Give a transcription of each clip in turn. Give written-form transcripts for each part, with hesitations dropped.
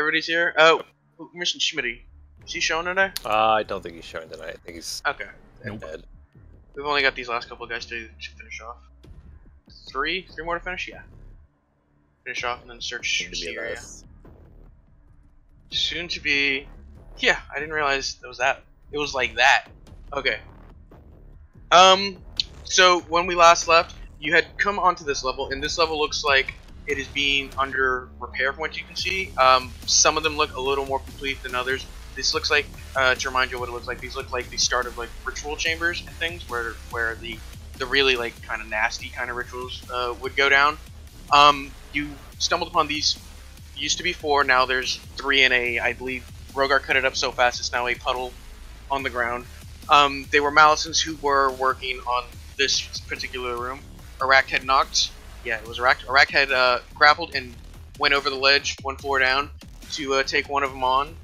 everybody's here. Oh, Mission Schmitty. Is he showing today? I don't think he's showing tonight. I think he's Okay. dead. We've only got these last couple of guys to finish off. Three more to finish. Yeah. Finish off and then search the area. Soon to be. Yeah, I didn't realize it was that. It was like that. Okay. So when we last left, you had come onto this level, and this level looks like it is being under repair from what you can see. Some of them look a little more complete than others. This looks like, to remind you what it looks like, these look like the start of like ritual chambers and things where the really like kind of nasty kind of rituals would go down. You stumbled upon these. Used to be 4, now there's 3 in a, I believe Rogar cut it up so fast it's now a puddle on the ground. They were Malisons who were working on this particular room. Arak had knocked, yeah, it was Arak. Arak had grappled and went over the ledge 1 floor down to take one of them on.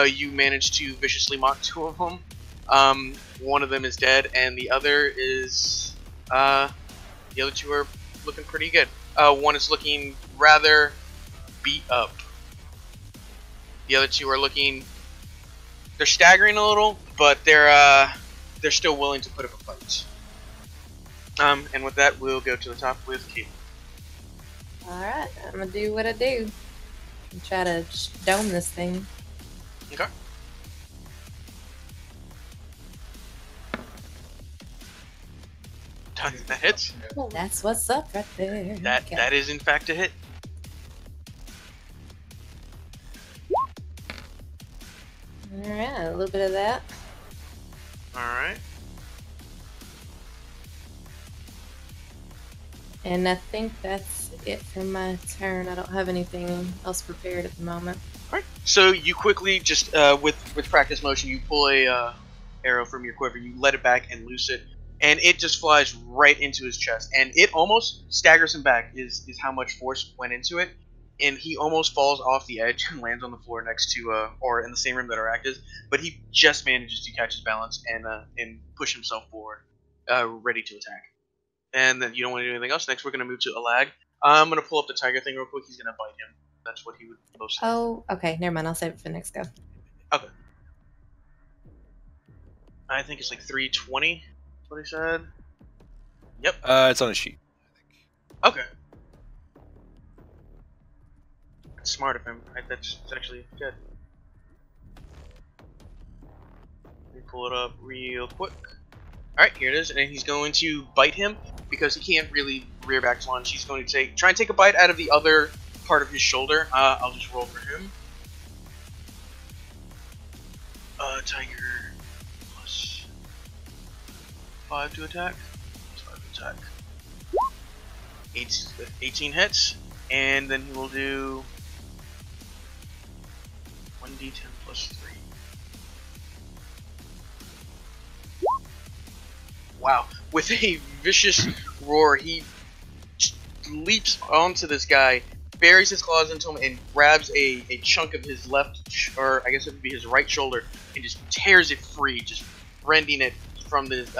You managed to viciously mock 2 of them. One of them is dead, and the other is, the other 2 are looking pretty good. One is looking rather beat up. The other 2 are looking, they're staggering a little, but they're still willing to put up a fight. And with that, we'll go to the top with Kate. Alright, I'm gonna do what I do. And try to dome this thing. Okay. That hits. That's what's up right there. That is in fact a hit. Alright, a little bit of that. Alright. And I think that's it for my turn. I don't have anything else prepared at the moment. Alright. So you quickly just with practice motion, you pull a arrow from your quiver, you let it back and loose it, and it just flies right into his chest, and it almost staggers him back. Is how much force went into it. And he almost falls off the edge and lands on the floor next to, or in the same room that Arak is. But he just manages to catch his balance and push himself forward, ready to attack. And then you don't want to do anything else. Next, we're going to move to Alag. I'm going to pull up the tiger thing real quick. He's going to bite him. That's what he would most. Oh, okay. Never mind. I'll save it for next go. Okay. I think it's like 320. That's what he said. Yep. It's on a sheet. Okay. That's smart of him. That's actually good. Let me pull it up real quick. Alright, here it is, and he's going to bite him because he can't really rear back lunge. He's going to try and take a bite out of the other part of his shoulder. I'll just roll for him. Tiger plus 5 to attack. Plus 5 to attack. 18 hits, and then he will do 1d10 plus 3. Wow. With a vicious roar, he leaps onto this guy, buries his claws into him, and grabs a chunk of his left, or I guess it would be his right shoulder, and just tears it free, just rending it from his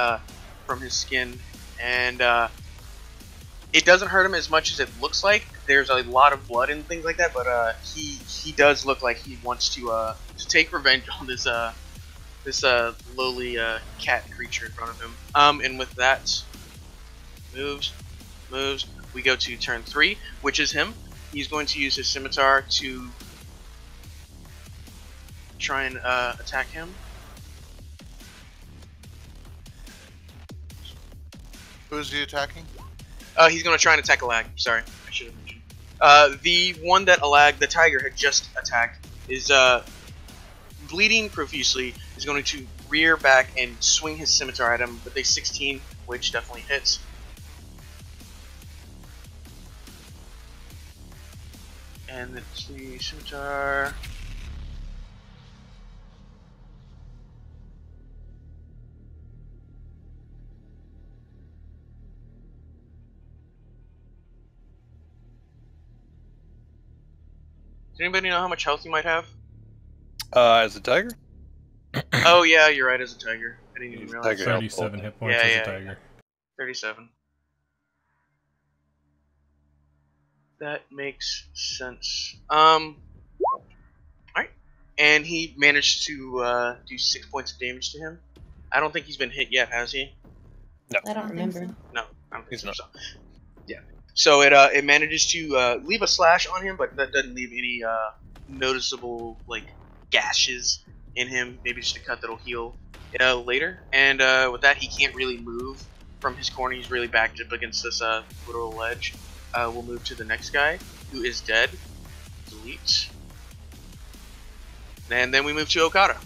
skin. And it doesn't hurt him as much as it looks like. There's a lot of blood and things like that, but he does look like he wants to take revenge on this lowly cat creature in front of him. And with that, moves. We go to turn 3, which is him. He's going to use his scimitar to try and attack him. Who is he attacking? He's going to try and attack Alag. Sorry, I should have mentioned. The one that Alag, the tiger, had just attacked is bleeding profusely. Is going to rear back and swing his scimitar at him with a 16, which definitely hits. And it's the scimitar. Does anybody know how much health you might have? As a tiger? Oh yeah, you're right, as a tiger. I didn't even realize. Tiger. 37 hit points as a tiger. 37. That makes sense. and he managed to do 6 points of damage to him. I don't think he's been hit yet, has he? I don't remember. No, I don't think He's so. not. Yeah. So it manages to leave a slash on him, but that doesn't leave any noticeable like gashes in him. Maybe just a cut that'll heal later. And with that, he can't really move from his corner. He's really backed up against this literal ledge. We'll move to the next guy, who is dead. Delete. And then we move to Okada.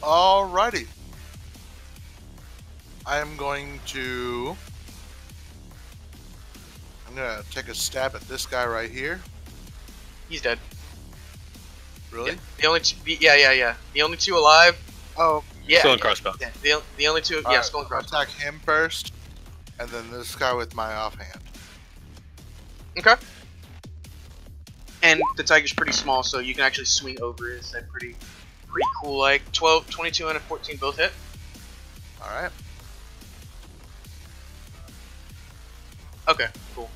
Alrighty. I'm going to take a stab at this guy right here. He's dead. Really? Yeah. The only two, yeah. The only two alive. Oh, Yeah. Skull and crossbones. Yeah. The only two. All Yeah. right, Skull and I'll crossbones. attack him first, and then this guy with my offhand. Okay. And the tiger's pretty small, so you can actually swing over it. It's pretty cool. Like 12, 22, and a 14 both hit. All right. Okay, cool.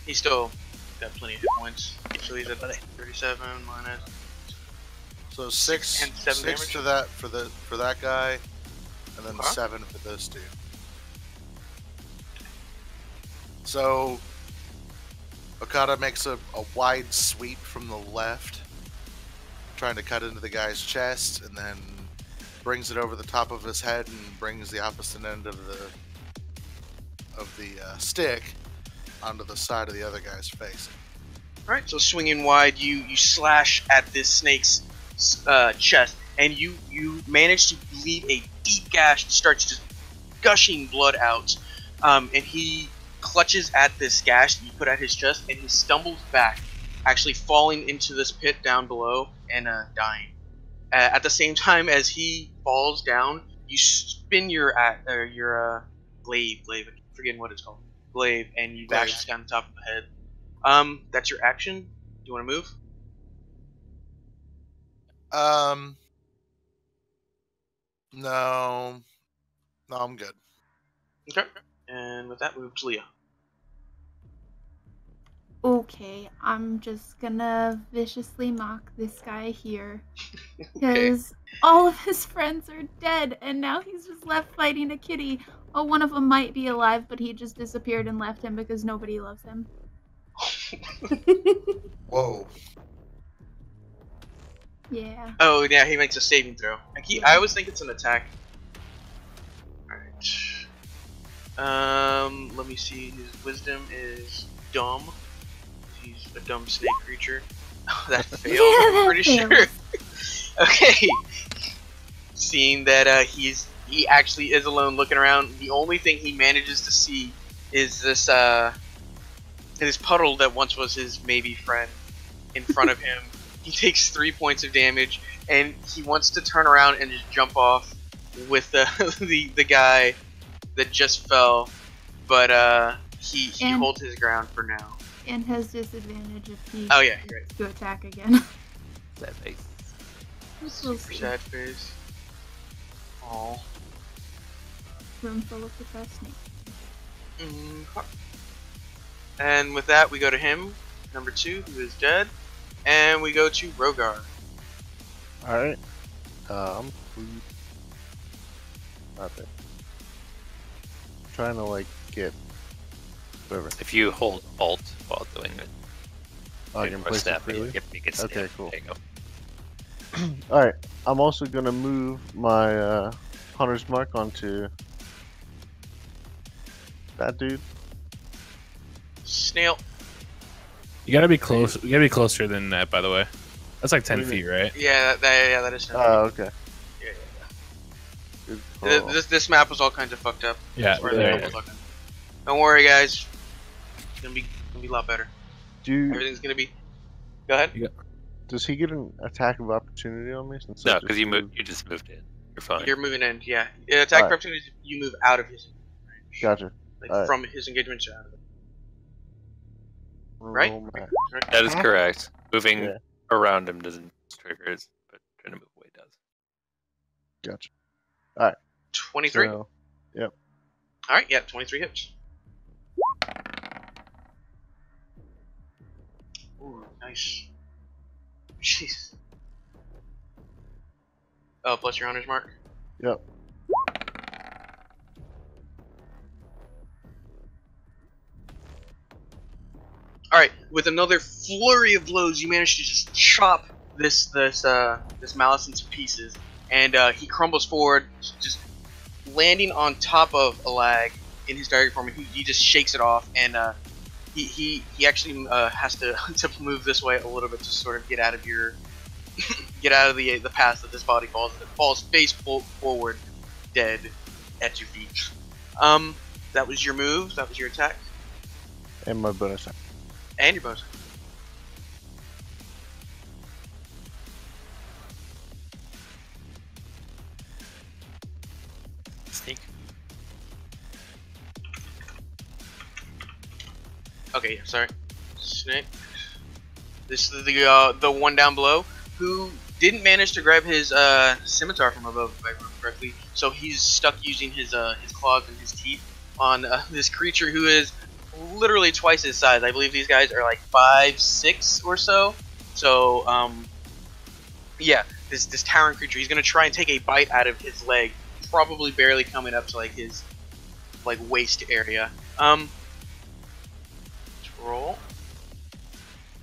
He's still got plenty of hit points. So he's at 37 minus. So six and 7 six damage? to that for that guy, and then Okay. 7 for this dude. So Okada makes a wide sweep from the left, trying to cut into the guy's chest, and then brings it over the top of his head and brings the opposite end of the stick onto the side of the other guy's face. All right. So swinging wide, you slash at this snake's chest, and you manage to leave a deep gash. Starts just gushing blood out, and he clutches at this gash that you put at his chest, and he stumbles back, actually falling into this pit down below and dying. At the same time as he falls down, you spin your glaive. I'm forgetting what it's called. Glaive, and you bash this guy on the top of the head. That's your action. Do you want to move? No, I'm good. Okay. And with that, move to Leah. Okay, I'm just gonna viciously mock this guy here. Okay. Because all of his friends are dead, and now he's just left fighting a kitty. Oh, one of them might be alive, but he just disappeared and left him because nobody loves him. Whoa. Yeah. Oh yeah, he makes a saving throw. I always think it's an attack. Alright. Let me see. His wisdom is dumb. He's a dumb snake creature. That failed, Yeah, I'm that pretty fails. sure. Okay. Seeing that he actually is alone looking around, the only thing he manages to see is this puddle that once was his maybe friend in front of him. He takes 3 points of damage, and he wants to turn around and just jump off with the guy that just fell, but he And- holds his ground for now. And has disadvantage if he Oh yeah, you're right. to attack again. Sad face. We'll Super see. sad face. Aww. Room full of depressed snakes. And with that, we go to him, number 2, who is dead, and we go to Rogar. Alright. Nothing. Trying to like get whatever. If you hold Alt while doing it, I can place it snap, freely. you can snap. Okay, cool. There you go. Alright. I'm also gonna move my Hunter's Mark onto that dude. Snail. You gotta be close. You gotta be closer than that, by the way. That's like 10 What do you feet, right? Yeah, that is. Oh, okay. Yeah. Good Th- call. This map was all kinds of fucked up. Yeah. Or Yeah. the map was all Don't worry, guys. It's gonna be a lot better. Everything's gonna be. Go ahead. Does he get an attack of opportunity on me? Since No, I because just you just moved in. You're fine. You're moving in. Yeah. Attack Alright. opportunities. You move out of his range. Gotcha. Like Alright. from his engagement to out of it. Right? Roll my- Right? That is correct. Moving Yeah. around him doesn't trigger it, but trying to move away does. Gotcha. 23. So, All right. Yeah. 23 hits. Ooh, nice. Jeez. plus your hunter's mark. Yep. All right, with another flurry of blows, you manage to just chop this malice into pieces, and he crumbles forward, just landing on top of Alag in his diary form, and he just shakes it off, and he actually has to move this way a little bit to sort of get out of your the path that this body falls. It falls face forward, dead at your feet. That was your move. That was your attack. And my bonus action. And your bonus. Sneak. Okay, yeah, sorry. Snake. This is the one down below who didn't manage to grab his scimitar from above, if I remember correctly. So he's stuck using his claws and his teeth on this creature who is literally twice his size. I believe these guys are like 5'6" or so. So yeah, this towering creature. He's gonna try and take a bite out of his leg, probably barely coming up to like his waist area. Let's roll.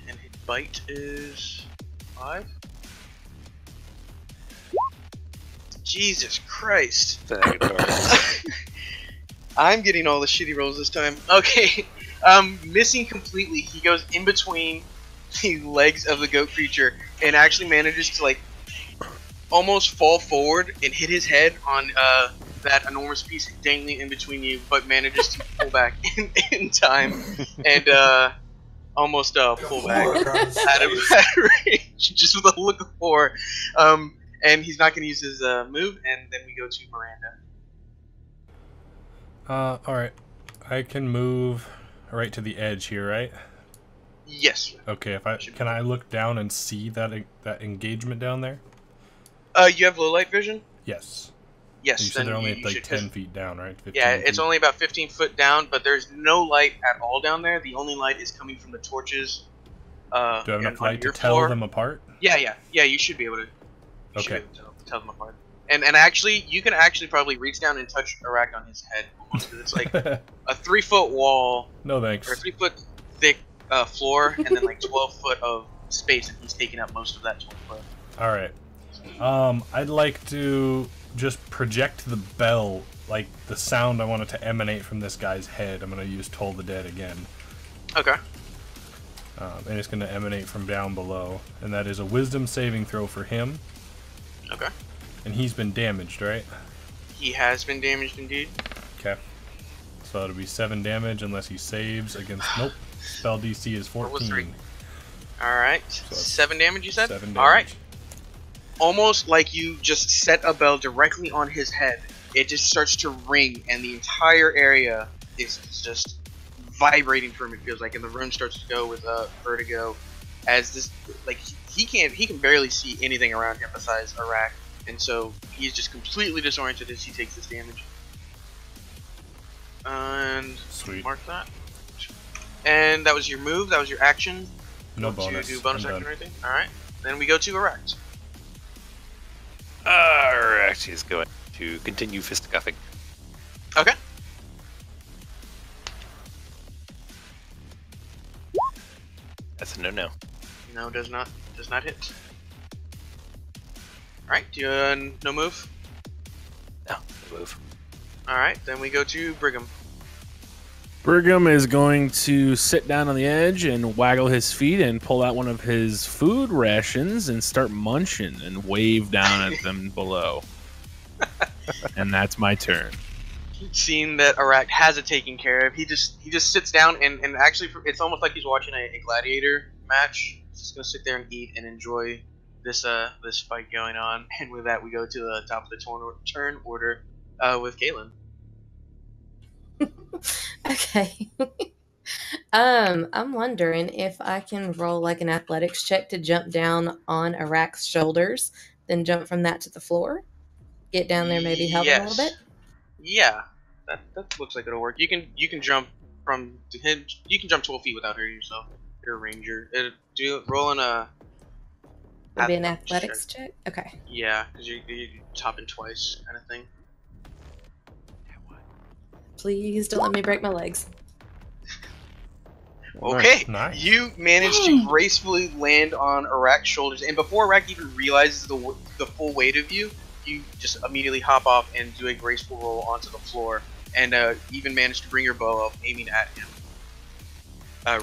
And his bite is 5. Jesus Christ. I'm getting all the shitty rolls this time. Okay. Missing completely. He goes in between the legs of the goat creature and actually manages to like almost fall forward and hit his head on that enormous piece dangling in between you, but manages to pull back in time and almost pull back out of range just with a look of horror. And he's not going to use his move, and then we go to Miranda. Alright. I can move right to the edge here, right? Yes. Okay, can I look down and see that engagement down there? You have low light vision? Yes. Yes. You said they're only like should, 10 feet down, right? 15 yeah, feet. it's only about 15 foot down, but there's no light at all down there. The only light is coming from the torches. Do I have enough light to tell them apart? Yeah, you should be able to. Okay. Tell them apart. And actually, you can actually probably reach down and touch Arak on his head almost, 'cause it's like a 3-foot wall. No thanks. Or a 3-foot thick floor, and then like 12 foot of space, and he's taking up most of that 12 foot. All right. I'd like to just project the bell, like the sound I want it to emanate from this guy's head. I'm gonna use Toll the Dead again. Okay. And it's gonna emanate from down below, and that is a Wisdom saving throw for him. Okay. And he's been damaged, right? He has been damaged indeed. Okay. So it'll be 7 damage unless he saves against. Nope. Spell DC is 14. Alright. So 7 damage, you said? 7 damage. Alright. Almost like you just set a bell directly on his head. It just starts to ring, and the entire area is just vibrating for him, it feels like, and the room starts to go with vertigo. As this, like, he can barely see anything around him besides Arak. And so he's just completely disoriented as he takes this damage. And Sweet. mark that. And that was your move. That was your action. No bonus. Do bonus I'm action done. or anything. All right. Then we go to Erect. Alright, he's going to continue fisticuffing. Okay. That's a no-no. No, does not hit. All right. Do you no move? No, no move. All right. Then we go to Brigham. Brigham is going to sit down on the edge and waggle his feet and pull out one of his food rations and start munching and wave down at them below. And that's my turn. Seeing that Arak has it taken care of, he just sits down and actually it's almost like he's watching a gladiator match. He's just gonna sit there and eat and enjoy this fight going on. And with that, we go to the top of the turn order with Galen. Okay. I'm wondering if I can roll like an athletics check to jump down on Arak's shoulders, then jump from that to the floor. Get down there, maybe help him a little bit. Yeah, that looks like it'll work. You can jump from him. You can jump 12 feet without hurting yourself. You're a ranger. Rolling a Would be an Athletics athletics check? Okay. Yeah, because you top in twice, kind of thing. Please don't let me break my legs. Okay, Nice. you managed to gracefully land on Arak's shoulders, and before Arak even realizes the full weight of you, you just immediately hop off and do a graceful roll onto the floor, and even manage to bring your bow up, aiming at him.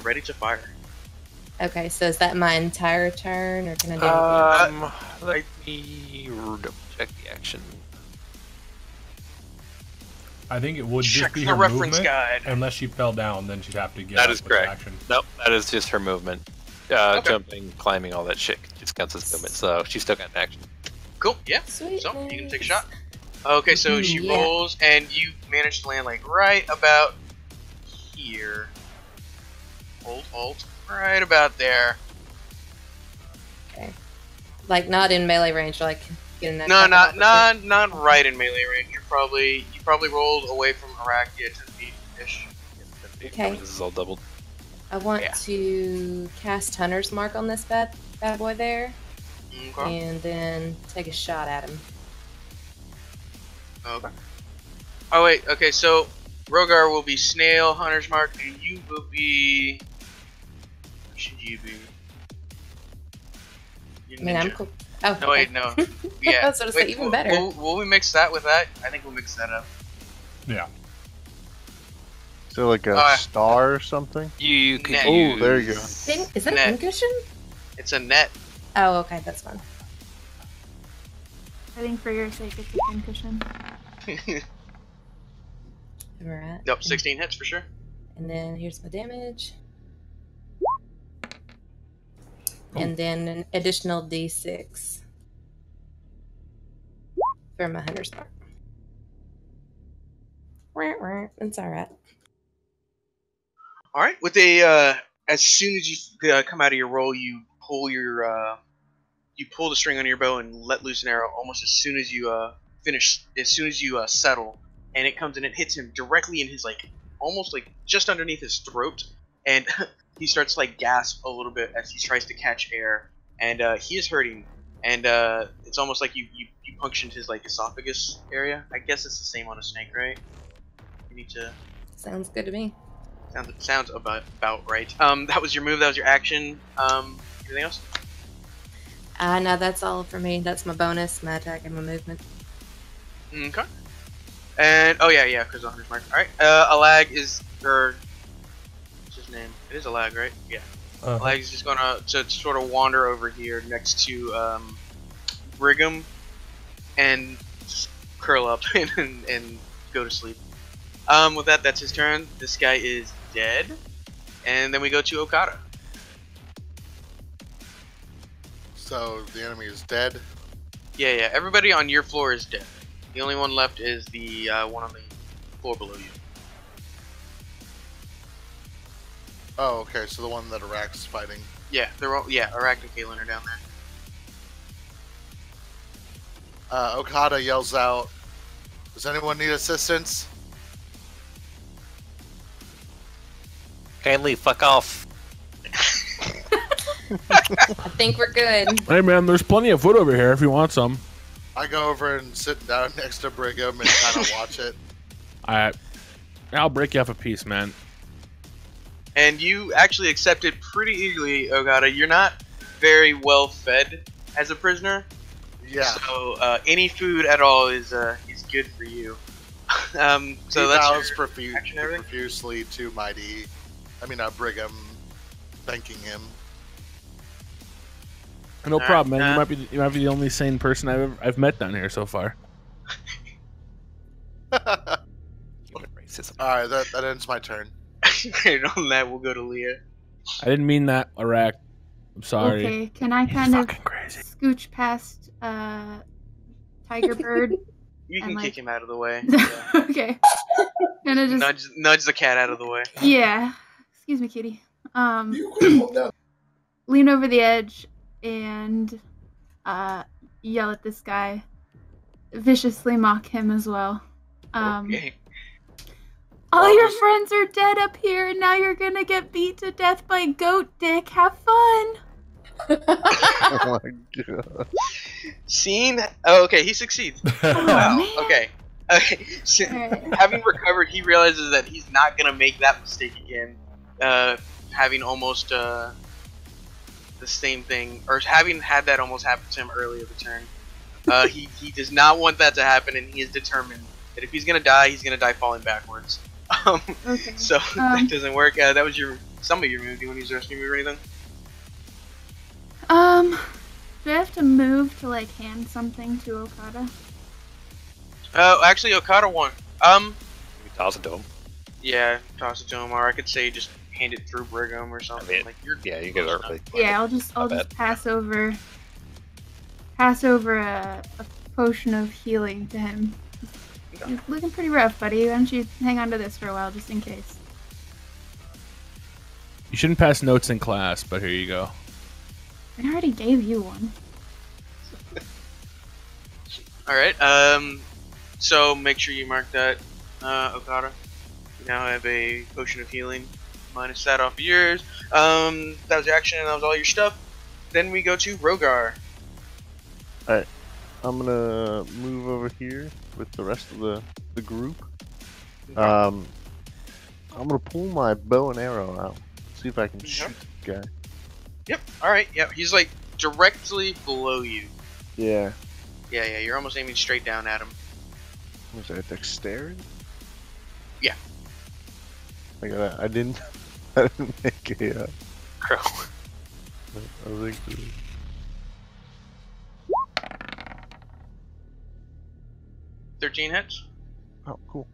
Ready to fire. Okay, so is that my entire turn, or can I do anything? Let me double check the action. I think it would just Check be the her reference movement, guide. unless she fell down, then she'd have to get That up is with correct. action. Nope, that is just her movement. Okay. Jumping, climbing, all that shit just counts as movement, so she's still got an action. Cool, yeah. Sweet. So, you can take a shot. Okay, so she Yeah. rolls, and you manage to land, like, right about here. Alt. Right about there. Okay. Like, not in melee range, like, get an No, attack of opportunity. not right in melee range. You probably rolled away from Arak, 10 feet-ish. Okay. This is all doubled. I want Yeah. to cast Hunter's Mark on this bad boy there, Okay. and then take a shot at him. Okay. Oh, wait, okay, so Rogar will be Snail, Hunter's Mark, and you will be... What should you be? You're I mean, I'm ninja. cool. Oh, No, wait, no. Yeah. I was gonna say, Wait, even better. Will we mix that with that? I think we'll mix that up. Yeah. So like a star or something? You could Net. use... Oh, there you go. Is that a Net. pincushion? It's a net. Oh, okay, that's fine. I think for your sake, it's a pincushion. Alright. Nope, 16 hits for sure. And then here's my damage. Cool. And then an additional d6 for my Hunter's Mark. It's alright. All right. With a as soon as you come out of your roll, you pull the string on your bow and let loose an arrow almost as soon as you finish. As soon as you settle, and it comes and it hits him directly in his almost just underneath his throat, and he starts to gasp a little bit as he tries to catch air, and he is hurting, and it's almost like you punctured his esophagus area. I guess it's the same on a snake, right? You need to. Sounds good to me. Sounds about right. That was your move. That was your action. Anything else? No, that's all for me. That's my bonus, my attack, and my movement. Okay. And oh yeah, because the Hunter's Mark. All right. Alag is what's his name? It is Alag, right? Yeah. Alag is just gonna sort of wander over here next to Brigham, and just curl up and go to sleep. With that, that's his turn. This guy is dead. And then we go to Okada. So the enemy is dead. Yeah. Everybody on your floor is dead. The only one left is the one on the floor below you. Oh, okay. So the one that Arak's fighting. Yeah, they're all. Yeah, Arak and Kaelin are down there. Okada yells out, "Does anyone need assistance?" Kindly fuck off. I think we're good. Hey man, there's plenty of food over here if you want some. I go over and sit down next to Brigham and kind of watch it. I'll break you off a piece, man. And you actually accept it pretty eagerly, Okada. You're not very well fed as a prisoner. Yeah. So any food at all is good for you. So He that's bows your action, everything? profusely to Brigham, thanking him. No problem, man. Alright, You might be the only sane person I've met down here so far. Human racism. Alright, that ends my turn. And on that, we'll go to Leah. I didn't mean that, Iraq. I'm sorry. Okay, can I He's kind of fucking crazy. scooch past Tiger Bird? You can And, kick him out of the way. Okay. Kind of just Nudge the cat out of the way. yeah. Excuse me, kitty. Lean over the edge and yell at this guy. Viciously mock him as well. Okay. All your friends are dead up here, and now you're gonna get beat to death by Goat Dick. Have fun. Oh my god. Scene. Oh, okay, he succeeds. Wow. man. Okay. Okay. So, Alright. having recovered, he realizes that he's not gonna make that mistake again. Having almost the same thing, or having had that almost happen to him earlier the turn. He does not want that to happen, and he is determined that if he's gonna die falling backwards. Okay. So that doesn't work. That was some of your move. Do you want to use the rescue move or anything? Do I have to move to like hand something to Okada? Actually, Okada won. You toss it to him. Yeah, toss it to him, or I could say just hand it through Brigham or something. I mean, like you're Yeah, you get it early. Yeah, I'll just pass over a potion of healing to him. You're looking pretty rough, buddy. Why don't you hang on to this for a while, just in case? You shouldn't pass notes in class, but here you go. I already gave you one. All right. So make sure you mark that, Okada. You now have a potion of healing. Minus that off of yours. That was your action, and that was all your stuff. Then we go to Rogar. Alright. I'm gonna move over here with the rest of the group. I'm gonna pull my bow and arrow out. See if I can shoot the guy. Yep. All right. Yep. He's like directly below you. Yeah. Yeah. You're almost aiming straight down at him. Was that dexterity? Yeah. I didn't make a Crow. I think 13 hits. oh cool.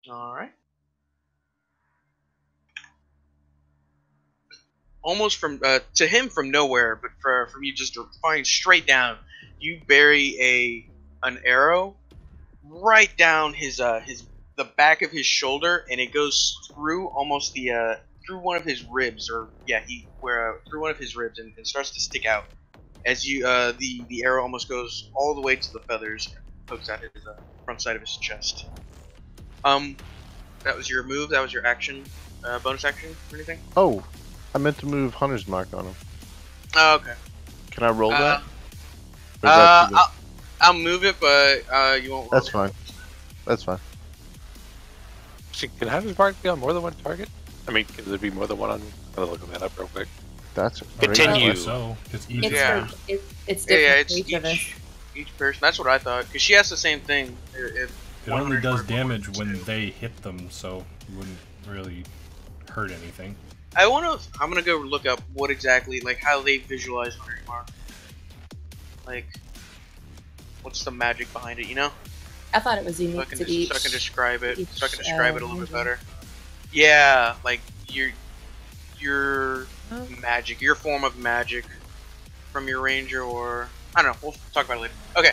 All right. Almost from to him from nowhere, but from you just firing straight down, you bury an arrow right down the back of his shoulder, and it goes through almost the through one of his ribs, or yeah, through one of his ribs, and starts to stick out as you the arrow almost goes all the way to the feathers, and pokes out his front side of his chest. That was your move. That was your action, bonus action or anything? Oh, I meant to move Hunter's Mark on him. Oh, okay. Can I roll that? Or is that too big? I'll move it, but you won't. That's fine. That's fine. Can Hunter's Mark be on more than one target? I mean, can there be more than one on? I'll look that up real quick. That's Continue. So, it's each. It's Yeah. it's different Yeah, for it's each of us. each person. That's what I thought, because she has the same thing. It only does damage when they hit them, so it wouldn't really hurt anything. I'm gonna go look up what exactly, like, how they visualize Hunter's Mark. Like, what's the magic behind it? You know, I thought it was so I unique can, to each. so I can describe it. each, So I can describe it a little bit ranger. better. Yeah, like your Oh. magic, your form of magic from your ranger, or I don't know. We'll talk about it later. Okay.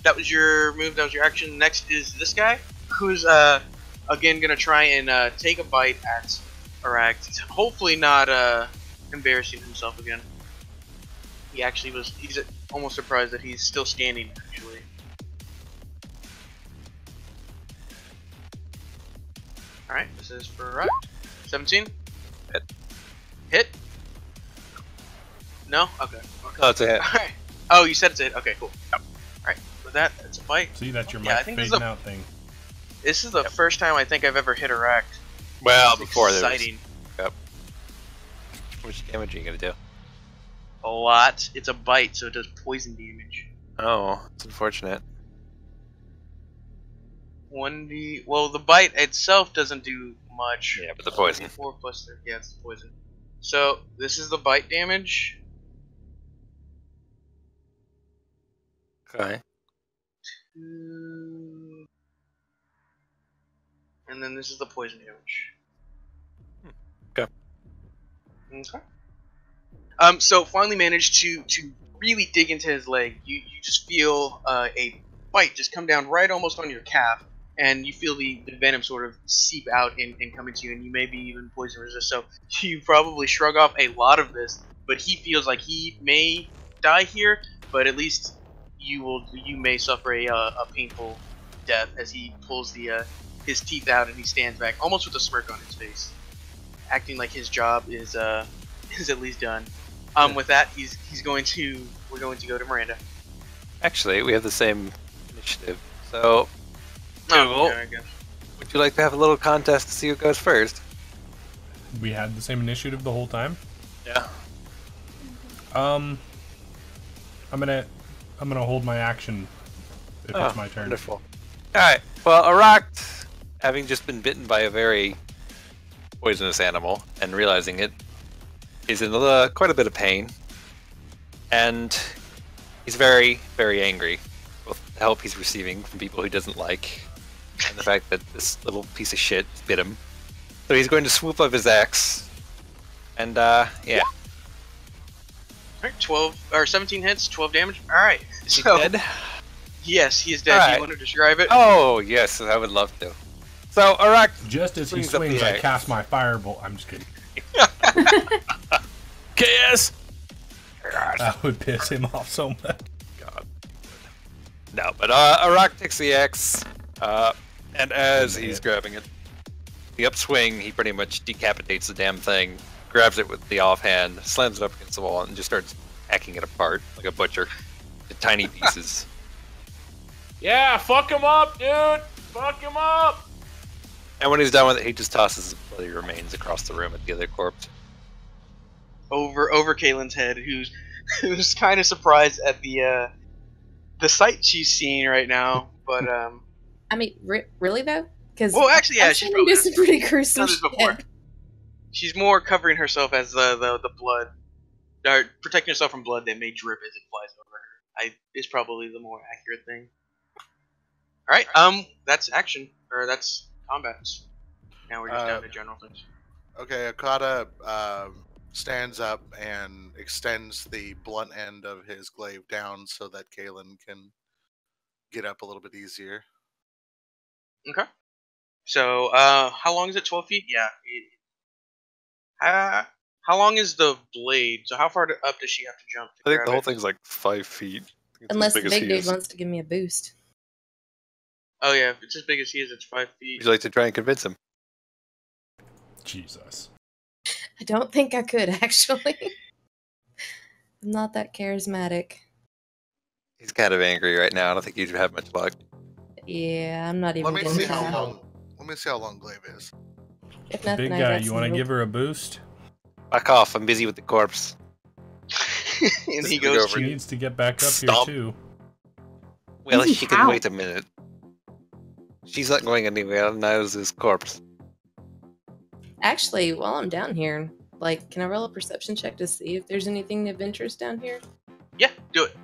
That was your move. That was your action. Next is this guy, who's again gonna try and take a bite at Aract. Hopefully not embarrassing himself again. He actually was. He's almost surprised that he's still standing. Actually. All right. This is for Aract. 17. Hit. No. Okay. Oh, it's a hit. Alright. Oh, you said it's a hit. Okay, cool. Alright, with that, it's a bite. See, that's your Yeah, I mic think this is fading a- out thing. This is the first time I think I've ever hit a rack. Well, It's before there was. exciting. How much damage are you gonna do? A lot. It's a bite, so it does poison damage. Oh, it's unfortunate. 1d. Well, the bite itself doesn't do much. Yeah, but the poison. 4 plus 3. Yeah, it's the poison. So, this is the bite damage. Okay. And then this is the poison damage. Okay. Okay. So finally managed to really dig into his leg. You just feel a bite just come down right almost on your calf, and you feel the venom sort of seep out and come into you, and you may be even poison resist. So you probably shrug off a lot of this but he feels like he may die here, but at least you may suffer a painful death as he pulls his teeth out and he stands back, almost with a smirk on his face, acting like his job is at least done. With that, we're going to go to Miranda. Actually, we have the same initiative. So, Oh, okay, I guess. would you like to have a little contest to see who goes first? We had the same initiative the whole time. Yeah. I'm gonna hold my action if it's my turn. Wonderful. Alright, well, Arak, having just been bitten by a very poisonous animal and realizing it, is in quite a bit of pain. And he's very, very angry with the help he's receiving from people he doesn't like, and the fact that this little piece of shit bit him. So he's going to swoop up his axe, and yeah. Alright, 12 or 17 hits, 12 damage. Alright. Is he dead? Yes, he is dead. All Do right. you want to describe it? Oh, yes, I would love to. So, Arak, Just as he swings up the swings, I axe. cast my firebolt. I'm just kidding. KS! That would piss him off so much. God. No, but Arak takes the axe, and as he's grabbing it, the upswing, he pretty much decapitates the damn thing, grabs it with the offhand, slams it up against the wall, and just starts hacking it apart like a butcher to tiny pieces. Yeah, fuck him up, dude! Fuck him up! And when he's done with it, he just tosses his bloody remains across the room at the other corpse. Over Kaylin's head, who's kind of surprised at the sight she's seeing right now. But I mean, really though? Because well, actually, yeah, I've she seen him probably do some pretty gruesome done this before. shit. She's more covering herself as the blood, or protecting herself from blood that may drip as it flies over her. Is probably the more accurate thing. All right, that's action, or that's combat. Now we're just down to general things. Okay, Okada stands up and extends the blunt end of his glaive down so that Kaylin can get up a little bit easier. Okay. So, how long is it? 12 feet? Yeah. How long is the blade? So how far up does she have to jump? I think the whole thing's like 5 feet. It's Unless as the big as big he dude is. wants to give me a boost. Oh yeah, if it's as big as he is, it's 5 Would feet. you like to try and convince him? Jesus. I don't think I could, actually. I'm not that charismatic. He's kind of angry right now. I don't think you'd have much luck. Yeah, I'm not even Let me gonna see how try. long. Let me see how long glaive is. If nothing, Big I guy, got you some want to rope. give her a boost? Back off. I'm busy with the corpse. And he Just goes, over She you. needs to get back up Stop. here too. Well, Busy she can how? wait a minute. She's not going anywhere. Neither is this corpse. Actually, while I'm down here, like, can I roll a perception check to see if there's anything of interest down here? yeah, do it.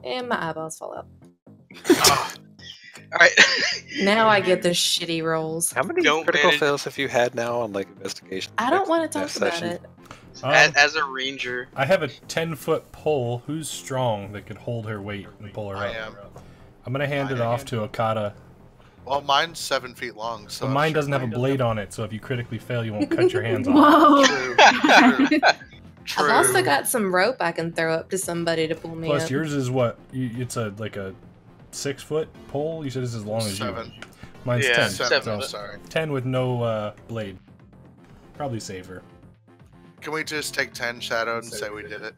And my eyeballs fall out. All right. Now I get the shitty rolls. How many Don't critical manage- fails have you had now on like investigation? I don't checks want in to talk this about session? it. As a ranger, I have a 10-foot pole. Who's strong that could hold her weight and pull her I up? am. I'm gonna hand I it off am. to Okada. Well, mine's 7 feet long, so But mine sure doesn't have a mine blade on it, so if you critically fail, you won't cut your hands off. Whoa. True. True. True. I've also got some rope I can throw up to somebody to pull me Plus, up. yours is what? It's like a 6-foot pole. You said it's as long as 7. you. Mine's Yeah, 10. seven. So Sorry. 10 with no blade. Probably safer. Can we just take 10 shadowed and say we did it?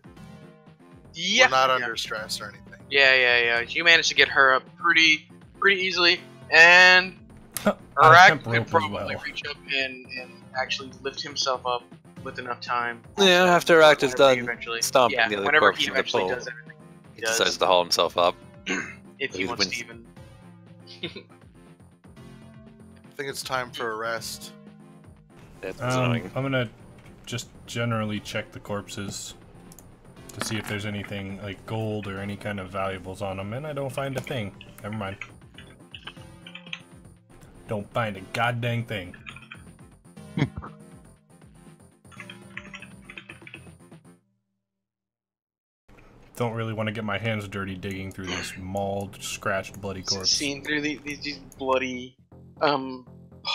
yeah. We're not yeah. under stress or anything. Yeah. You managed to get her up pretty easily, and I Arak have could rope as probably well. reach up and actually lift himself up with enough time. Yeah, after Arak is Whenever he done eventually, stomping yeah, the other whenever corpse he from the eventually pole, does everything he does. decides to haul himself up. if he He wants wins. to even. I think it's time for a rest. That's annoying. I'm gonna just generally check the corpses to see if there's anything like gold or any kind of valuables on them, and I don't find a thing. Never mind. Don't find a goddamn thing. Don't really want to get my hands dirty digging through this mauled, scratched, bloody corpse. Seeing through these bloody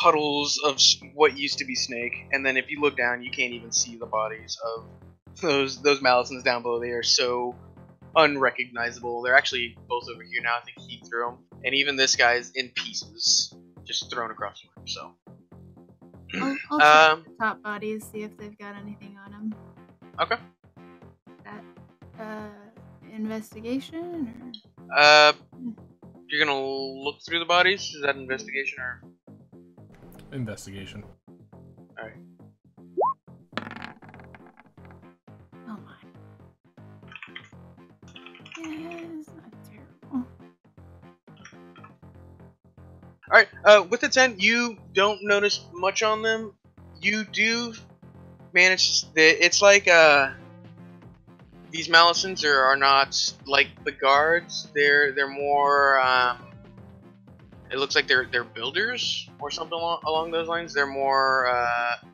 puddles of what used to be snake, and then if you look down, you can't even see the bodies of those Malisons down below. They are so unrecognizable. They're actually both over here now. I think he threw them, and even this guy is in pieces, just thrown across the room. So, I'll check the top bodies, see if they've got anything on them. okay. That investigation You're gonna look through the bodies. Is that investigation or? Investigation. All right. Oh my. Yeah, it's not terrible. Alright, with the 10, you don't notice much on them. You do manage. It's like, these Malisons are not like the guards. They're more, it looks like they're builders or something along those lines. They're more,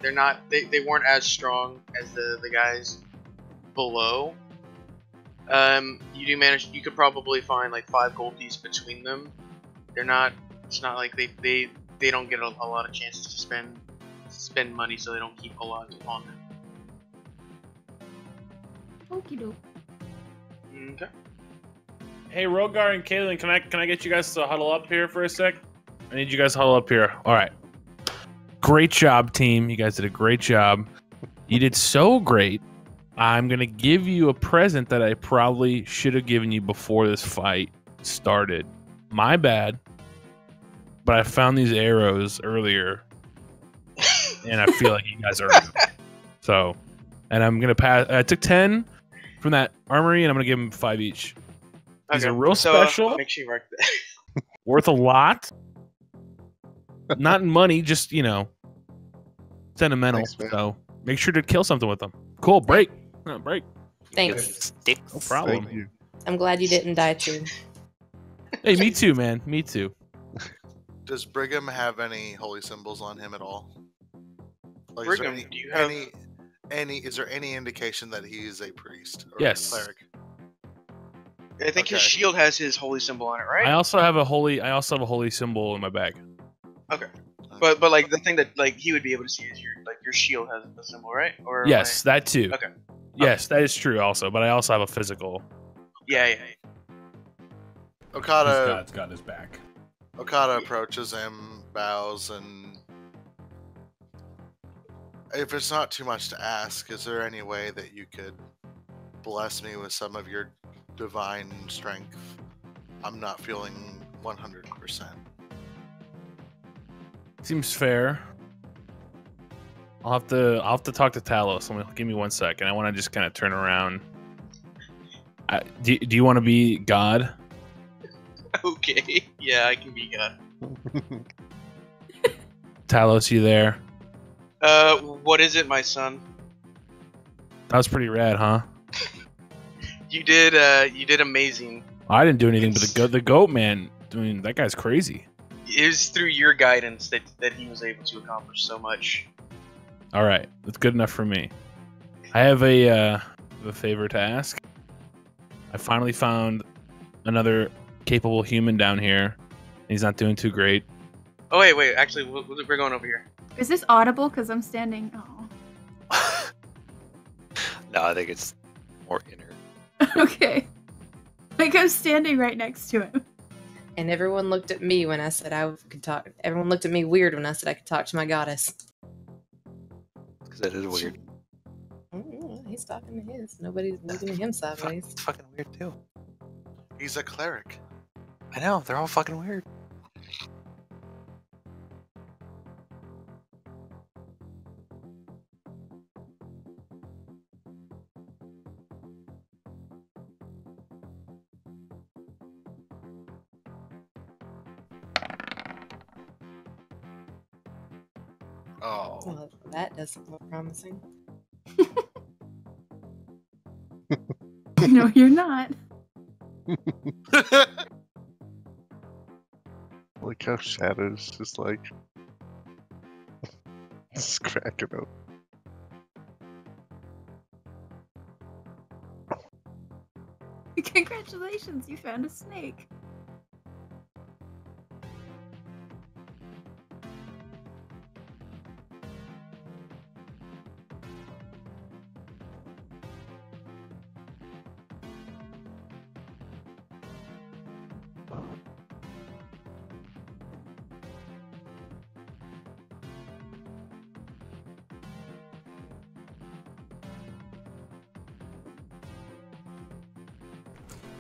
they're not, they weren't as strong as the guys below. You do manage, you could probably find like 5 gold pieces between them. They're not, it's not like they don't get a lot of chances to spend money, so they don't keep a lot on them. Okie doke. Okay. Hey, Rogar and Kaylin, can I get you guys to huddle up here for a sec? I need you guys to huddle up here. All right. Great job, team. You guys did a great job. You did so great. I'm going to give you a present that I probably should have given you before this fight started. My bad. But I found these arrows earlier, and I feel like you guys are. So, and I'm going to pass. I took 10 from that armory, and I'm going to give them 5 each. These are real special. Make sure you mark that. Worth a lot. Not in money, just, sentimental. Thanks, man. So make sure to kill something with them. Cool. Break. No, break. Thanks. No problem. Thank you. I'm glad you didn't die too. Hey, me too, man. Me too. Does Brigham have any holy symbols on him at all? Like, Brigham, do you have any? Is there any indication that he is a priest or Yes. a cleric? I think his Okay. shield has his holy symbol on it, right? I also have a holy symbol in my bag. But like the thing that like he would be able to see is your shield has a symbol, right? Or Yes, that too. Okay. Yes, that is true also, but I also have a physical. Yeah. Okada Got his back. approaches him, bows, and if it's not too much to ask, is there any way that you could bless me with some of your divine strength? I'm not feeling 100%. Seems fair. I'll have to talk to Talos. Give me 1 second. I want to just kind of turn around. Do you want to be God? Okay. Yeah, I can be God. Talos, you there? What is it, my son? That was pretty rad, huh? You did amazing. I didn't do anything, but the goat man. I mean, that guy's crazy. It was through your guidance that he was able to accomplish so much. All right, that's good enough for me. I have a favor to ask. I finally found another capable human down here. He's not doing too great. Oh wait. Actually, we're going over here. Is this audible? Because I'm standing. Oh. No, I think it's more inner. Okay. Like I'm standing right next to him. And everyone looked at me when I said I could talk. Everyone looked at me weird when I said I could talk to my goddess. Because that is weird. He's talking to his. Nobody's looking at him sideways. It's fucking weird too. He's a cleric. I know, they're all fucking weird. Oh. Well, that doesn't look promising. No, you're not. Like how Shadow's just like just cracking up. Congratulations, you found a snake.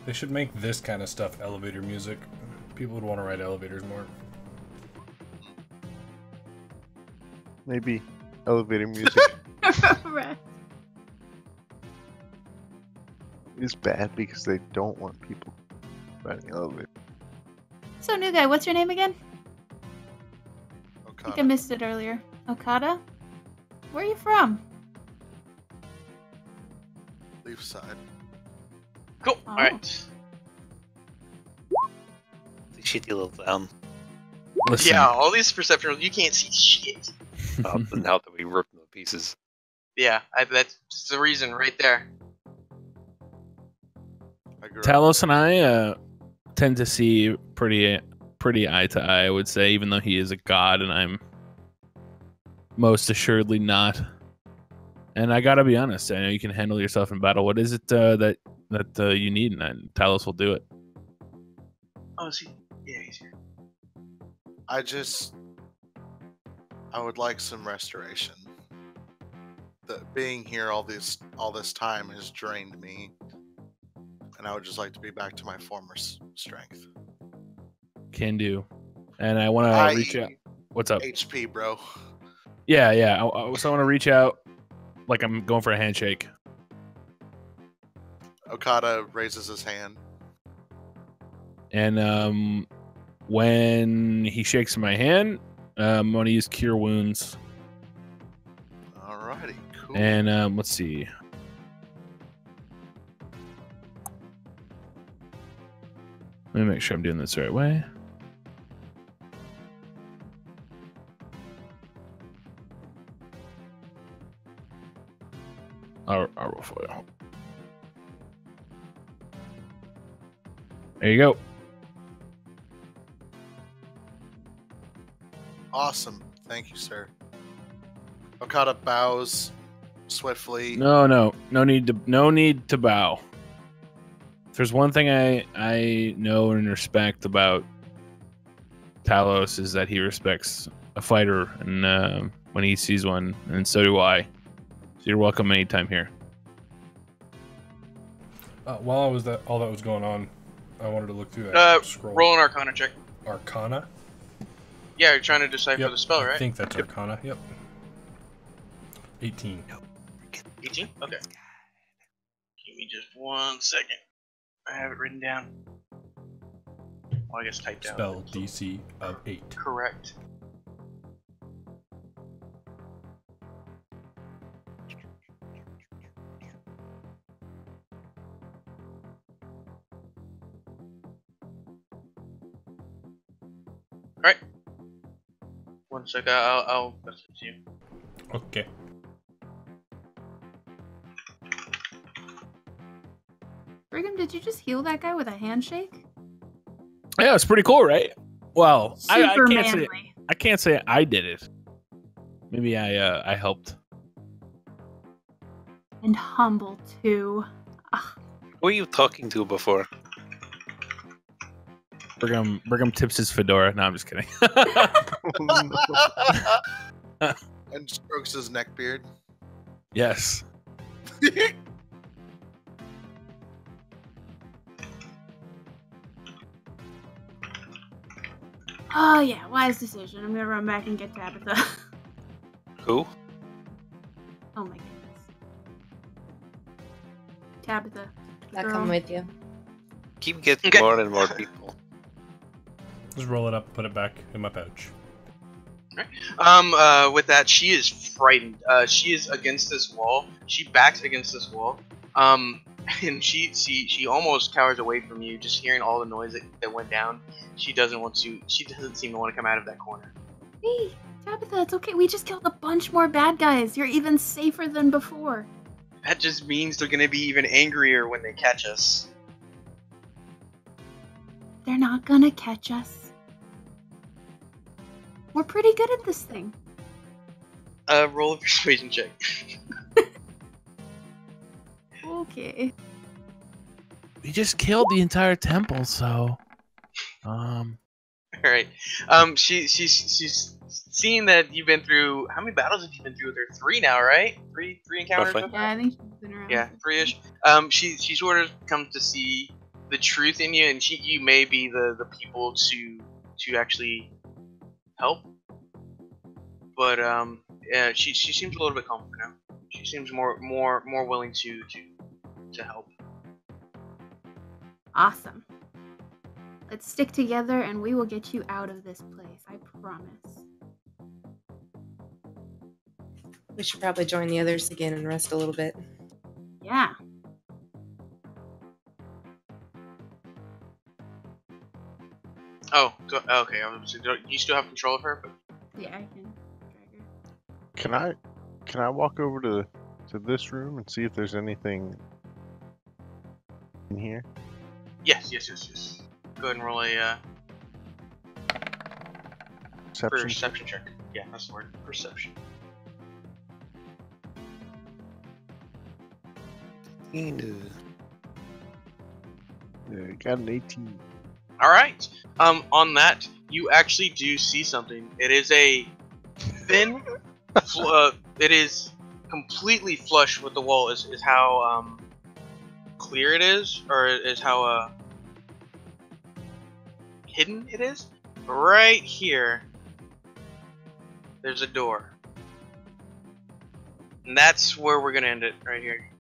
They should make this kind of stuff elevator music. People would want to ride elevators more. Maybe elevator music Right. is bad because they don't want people riding elevators. So, new guy, what's your name again? I think I Okada. missed it earlier. Okada? Where are you from? Leaf side. Cool. Oh. Alright. Shitty little town. Listen, Yeah, all these perception rolls, you can't see shit. Now that we ripped them to pieces. Yeah, that's the reason right there. I grew up. Talos and I tend to see pretty eye to eye, I would say, even though he is a god and I'm most assuredly not. And I gotta be honest, I know you can handle yourself in battle. What is it that you need? And Talos will do it. Oh, see, yeah, he's here. I would like some restoration. Being here all this time has drained me, and I would just like to be back to my former strength. Can do. And I want to reach out. What's up? HP, bro. Yeah. So I want to reach out like I'm going for a handshake. Okada raises his hand. And when he shakes my hand, I'm going to use Cure Wounds. Alrighty, cool. And let's see. Let me make sure I'm doing this the right way. I'll roll for you. There you go. Awesome. Thank you, sir. Okada bows swiftly. No need to bow. If there's one thing I know and respect about Talos is that he respects a fighter, and when he sees one, and so do I. So you're welcome anytime here. While all that was going on, I wanted to look through that scroll. Roll an Arcana check. Arcana? Yeah, you're trying to decipher Yep, the spell, right? I think that's Arcana. Yep. 18. 18? Okay. Give me just 1 second. I have it written down. Well, I guess typed out. Spell DC of 8. Correct. Alright. 1 second, I'll message you. Okay. Brigham, did you just heal that guy with a handshake? Yeah, it's pretty cool, right? Well, Super I can't say manly. I can't say I did it. Maybe I helped. And humble, too. Who are you talking to before? Brigham tips his fedora. No, I'm just kidding. And strokes his neck beard. Yes. Oh, yeah, wise decision. I'm gonna run back and get Tabitha. Who? Oh my goodness. Tabitha. I'll girl. come with you. Keep getting Okay. more and more people. Just roll it up, put it back in my pouch. With that, she is frightened. She is against this wall. She backs against this wall. And she almost cowers away from you, just hearing all the noise that went down. She doesn't seem to want to come out of that corner. Hey, Tabitha, it's okay. We just killed a bunch more bad guys. You're even safer than before. That just means they're gonna be even angrier when they catch us. They're not gonna catch us. We're pretty good at this thing. Roll a persuasion check. Okay. We just killed the entire temple, so Alright. She's seeing that you've been through. How many battles have you been through with her? 3 now, right? Three encounters. Roughly. so far? Yeah, I think she's been around. Yeah, 3-ish. She sort of comes to see the truth in you, and you may be the people to actually help. But yeah, she seems a little bit calmer now. She seems more willing to help. Awesome. Let's stick together and we will get you out of this place. I promise. We should probably join the others again and rest a little bit. Yeah. Oh, okay. You still have control of her, but Yeah, I can drag her. Can I walk over to this room and see if there's anything in here? yes. Go ahead and roll a perception check. Yeah, that's the word. Perception. Got an 18. All right. On that, you actually do see something. It is a thin. It is completely flush with the wall. Is how clear it is, or is how hidden it is. Right here, there's a door, and that's where we're gonna end it. Right here.